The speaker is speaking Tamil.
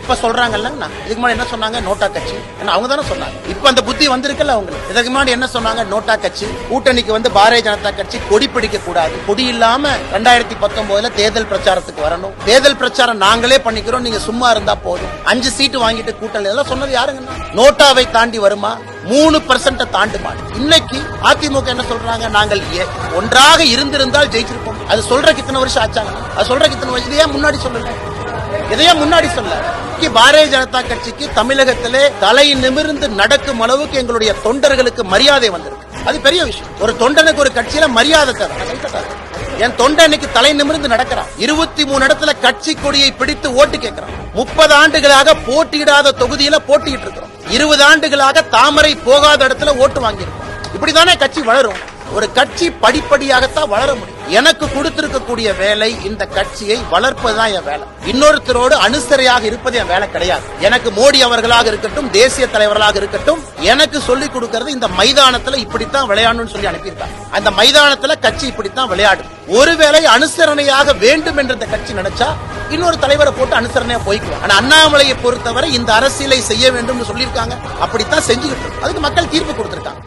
இப்ப சொல்றாங்கல்ல, இதுக்கு முன்னாடி என்ன சொன்னாங்க? நோட்டா கட்சி. அவங்க தானே சொன்னாங்க. இப்ப அந்த புத்தி வந்திருக்கல அவங்களுக்கு. இதுக்கு முன்னாடி என்ன சொன்னாங்க? நோட்டா கட்சி. கூட்டணிக்கு பாரதிய ஜனதா கட்சி கொடி பிடிக்க கூடாது, கொடி இல்லாம 2019 தேர்தல் பிரச்சாரத்துக்கு வரணும், தேர்தல் பிரச்சாரம் நாங்களே பண்ணிக்கிறோம், நீங்க சும்மா இருந்தா போதும், 5 சீட்டு வாங்கிட்டு கூட்டணி, இதெல்லாம் சொன்னது யாருங்க? நோட்டாவை தாண்டி வருமா? 3% தாண்டுமா? இன்னைக்கு அதிமுக என்ன சொல்றாங்க? நாங்கள் ஒன்றாக இருந்திருந்தால் ஜெயிச்சிருப்போம். அது சொல்றதுக்கு இத்தனை வருஷம் ஆச்சாங்க. அது சொல்றதுக்கு இத்தனை வருஷம் இதையே முன்னாடி சொல்லல, இதையே முன்னாடி சொல்ல. பாரதிய ஜனதா கட்சிக்கு தமிழகத்திலே தலை நிமிர்ந்து நடக்கும் அளவுக்கு எங்களுடைய தொண்டர்களுக்கு மரியாதை வந்திருக்கு. அது பெரிய விஷயம். ஒரு தொண்டனுக்கு ஒரு கட்சியில மரியாதை தர. என் தொண்டனுக்கு தலை நிமிர்ந்து நடக்கிறான். 23 இடத்துல கட்சி கொடியை பிடித்து ஓட்டு கேட்கிறான். 30 ஆண்டுகளாக போட்டியிடாத தொகுதியில போட்டிட்டு இருக்கிறோம். 20 ஆண்டுகளாக தாமரை போகாத இடத்துல ஓட்டு வாங்கியிருக்கோம். இப்படிதானே கட்சி வளரும். ஒரு கட்சி படிப்படியாகத்தான் வளர முடியும். எனக்கு கொடுத்திருக்கக்கூடிய வேலை இந்த கட்சியை வளர்ப்பதுதான் என் வேலை. இன்னொருத்தரோடு அனுசரையாக இருப்பது என் வேலை கிடையாது. எனக்கு மோடி அவர்களாக இருக்கட்டும், தேசிய தலைவர்களாக இருக்கட்டும், எனக்கு சொல்லிக் கொடுக்கிறது இந்த மைதானத்துல இப்படித்தான் விளையாடணும்னு சொல்லி அனுப்பியிருக்காங்க. அந்த மைதானத்துல கட்சி இப்படித்தான் விளையாடும். ஒருவேளை அனுசரணையாக வேண்டும் என்று இந்த கட்சி நினைச்சா இன்னொரு தலைவரை போட்டு அனுசரணையா போய்க்குவோம். ஆனா அண்ணாமலையை பொறுத்தவரை இந்த அரசியலை செய்ய வேண்டும் சொல்லியிருக்காங்க. அப்படித்தான் செஞ்சுக்கிட்டு இருக்கு. அதுக்கு மக்கள் தீர்ப்பு கொடுத்திருக்காங்க.